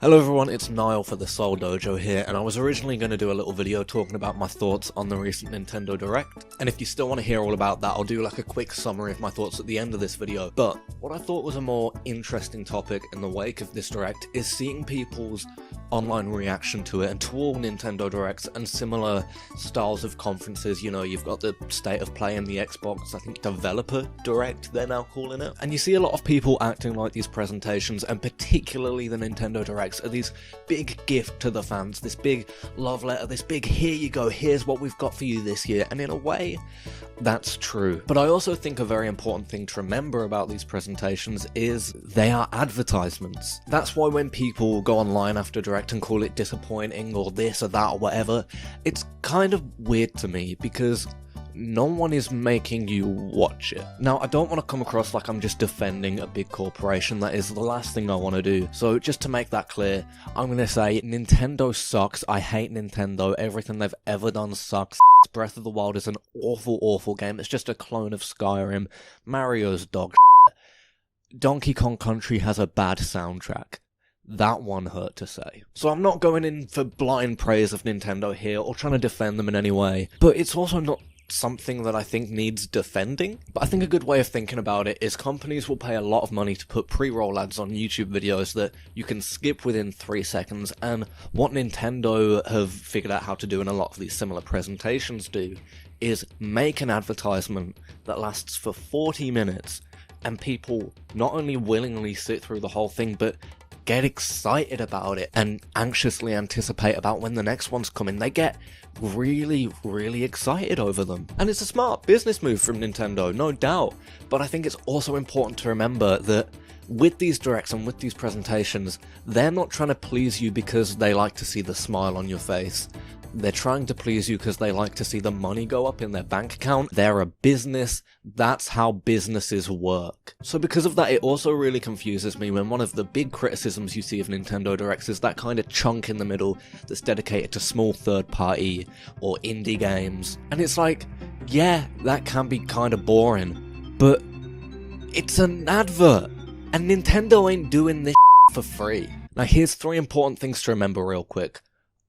Hello everyone, it's Niall for the Seoul Dojo here, and I was originally going to do a little video talking about my thoughts on the recent Nintendo Direct, and if you still want to hear all about that, I'll do like a quick summary of my thoughts at the end of this video. But what I thought was a more interesting topic in the wake of this Direct is seeing people's online reaction to it and to all Nintendo Directs and similar styles of conferences. You know, you've got the State of Play and the Xbox, I think Developer Direct they're now calling it, and you see a lot of people acting like these presentations, and particularly the Nintendo Directs, are these big gift to the fans, this big love letter, this big here you go, here's what we've got for you this year. And in a way, that's true. But I also think a very important thing to remember about these presentations is they are advertisements. That's why when people go online after Direct and call it disappointing or this or that or whatever, it's kind of weird to me because no one is making you watch it. Now, I don't want to come across like I'm just defending a big corporation. That is the last thing I want to do. So just to make that clear, I'm going to say Nintendo sucks. I hate Nintendo. Everything they've ever done sucks. Breath of the Wild is an awful, awful game. It's just a clone of Skyrim. Mario's dog shit. Donkey Kong Country has a bad soundtrack. That one hurt to say. So I'm not going in for blind praise of Nintendo here or trying to defend them in any way. But it's also not something that I think needs defending. But I think a good way of thinking about it is companies will pay a lot of money to put pre-roll ads on YouTube videos that you can skip within 3 seconds, and what Nintendo have figured out how to do in a lot of these similar presentations do is make an advertisement that lasts for 40 minutes and people not only willingly sit through the whole thing but get excited about it and anxiously anticipate about when the next one's coming. They get really, really excited over them. And it's a smart business move from Nintendo, no doubt. But I think it's also important to remember that with these directs and with these presentations, they're not trying to please you because they like to see the smile on your face. They're trying to please you because they like to see the money go up in their bank account. They're a business. That's how businesses work. So because of that, it also really confuses me when one of the big criticisms you see of Nintendo Directs is that kind of chunk in the middle that's dedicated to small third-party or indie games. And it's like, yeah, that can be kind of boring, but it's an advert, and Nintendo ain't doing this for free. Now here's 3 important things to remember real quick.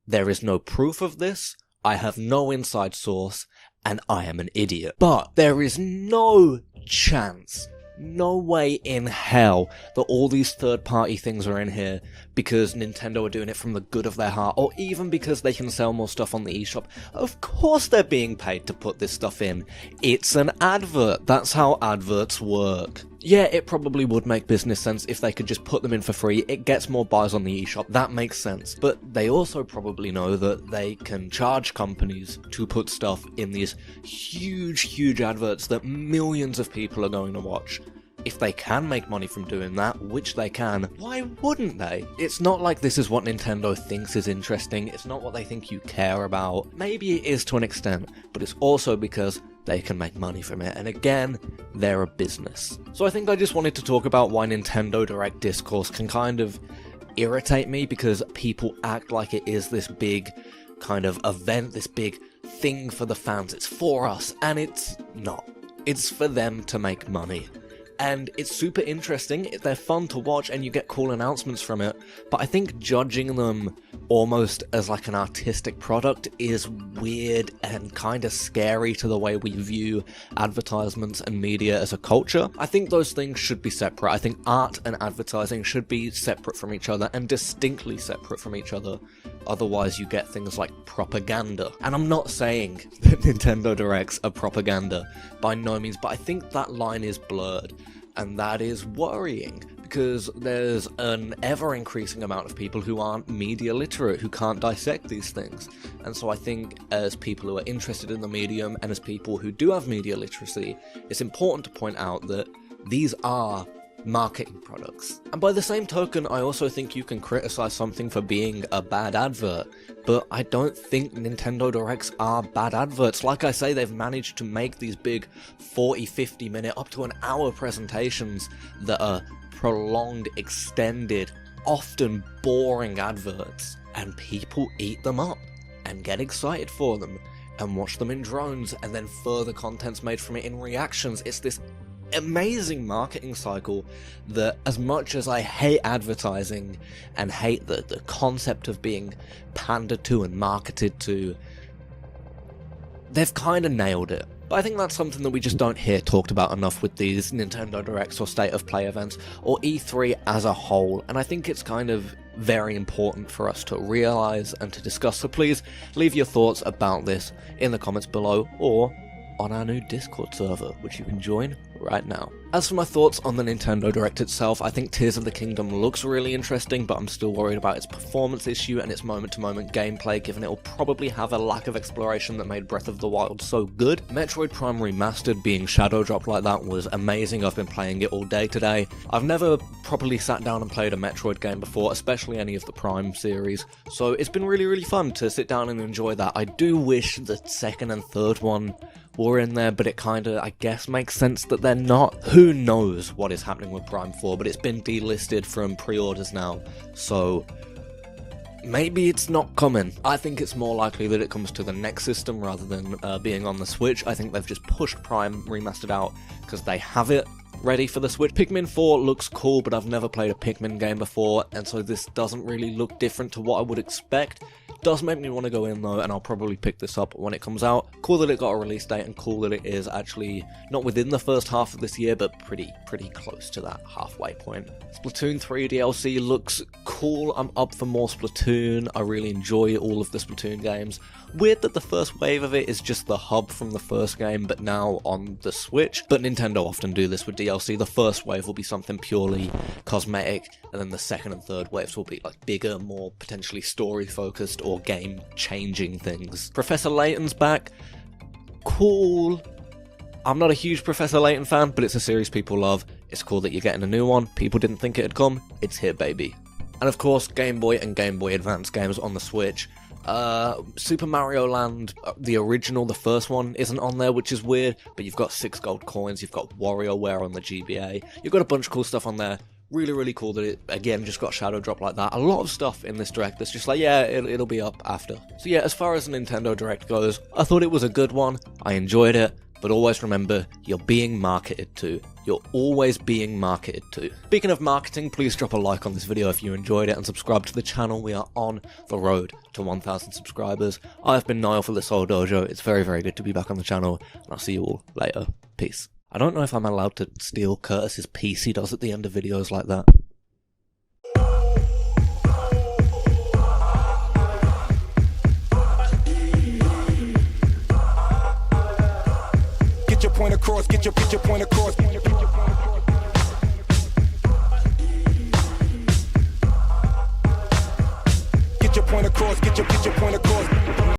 There is no proof of this, I have no inside source, and I am an idiot. But there is no chance, no way in hell that all these third-party things are in here because Nintendo are doing it from the good of their heart, or even because they can sell more stuff on the eShop. Of course they're being paid to put this stuff in. It's an advert. That's how adverts work. Yeah, it probably would make business sense if they could just put them in for free. It gets more buys on the eShop. That makes sense. But they also probably know that they can charge companies to put stuff in these huge, huge adverts that millions of people are going to watch. If they can make money from doing that, which they can, why wouldn't they? It's not like this is what Nintendo thinks is interesting. It's not what they think you care about. Maybe it is to an extent, but it's also because they can make money from it, and again, they're a business. So I think I just wanted to talk about why Nintendo Direct discourse can kind of irritate me, because people act like it is this big kind of event, this big thing for the fans, it's for us, and it's not. It's for them to make money. And it's super interesting, they're fun to watch, and you get cool announcements from it, but I think judging them almost as like an artistic product is weird and kind of scary to the way we view advertisements and media as a culture. I think those things should be separate. I think art and advertising should be separate from each other, and distinctly separate from each other. Otherwise you get things like propaganda. And I'm not saying that Nintendo Directs are propaganda, by no means, but I think that line is blurred. And that is worrying, because there's an ever-increasing amount of people who aren't media literate, who can't dissect these things. And so I think as people who are interested in the medium, and as people who do have media literacy, it's important to point out that these are marketing products. And by the same token, I also think you can criticize something for being a bad advert, but I don't think Nintendo Directs are bad adverts. Like I say, they've managed to make these big 40, 50 minute, up to an hour presentations that are prolonged, extended, often boring adverts, and people eat them up and get excited for them and watch them in drones, and then further content's made from it in reactions. It's this amazing marketing cycle that, as much as I hate advertising and hate the concept of being pandered to and marketed to, they've kind of nailed it. But I think that's something that we just don't hear talked about enough with these Nintendo Directs or State of Play events, or E3 as a whole, and I think it's kind of very important for us to realise and to discuss, so please leave your thoughts about this in the comments below, or on our new Discord server, which you can join right now. As for my thoughts on the Nintendo Direct itself, I think Tears of the Kingdom looks really interesting, but I'm still worried about its performance issue and its moment-to-moment gameplay, given it will probably have a lack of exploration that made Breath of the Wild so good. Metroid Prime Remastered being shadow dropped like that was amazing. I've been playing it all day today. I've never properly sat down and played a Metroid game before, especially any of the Prime series, so it's been really fun to sit down and enjoy that. I do wish the second and third one were in there, but it kinda, I guess, makes sense that they're not. Who knows what is happening with Prime 4, but it's been delisted from pre-orders now, so maybe it's not coming. I think it's more likely that it comes to the next system rather than being on the Switch. I think they've just pushed Prime Remastered out because they have it ready for the Switch. Pikmin 4 looks cool, but I've never played a Pikmin game before, and so this doesn't really look different to what I would expect. Does make me want to go in though, and I'll probably pick this up when it comes out. Cool that it got a release date, and cool that it is actually not within the first half of this year, but pretty close to that halfway point. Splatoon 3 DLC looks cool. I'm up for more Splatoon. I really enjoy all of the Splatoon games. Weird that the first wave of it is just the hub from the first game, but now on the Switch. But Nintendo often do this with DLC. The first wave will be something purely cosmetic, and then the second and third waves will be like bigger, more potentially story focused or game changing things. Professor Layton's back. Cool. I'm not a huge Professor Layton fan, but it's a series people love. It's cool that you're getting a new one. People didn't think it had come. It's here, baby. And of course, Game Boy and Game Boy Advance games on the Switch. Super Mario Land, the original, the first one, isn't on there, which is weird, but you've got 6 gold coins, you've got WarioWare on the GBA, you've got a bunch of cool stuff on there. Really cool that it, again, just got shadow dropped like that. A lot of stuff in this Direct that's just like, yeah, it'll be up after. So yeah, as far as the Nintendo Direct goes, I thought it was a good one, I enjoyed it, but always remember, you're being marketed to. You're always being marketed to. Speaking of marketing, please drop a like on this video if you enjoyed it and subscribe to the channel. We are on the road to 1,000 subscribers. I've been Niall for the Seoul Dojo. It's very good to be back on the channel, and I'll see you all later. Peace. I don't know if I'm allowed to steal Curtis's piece he does at the end of videos like that. Get your point across, get your point across. Get your point across, get your point across.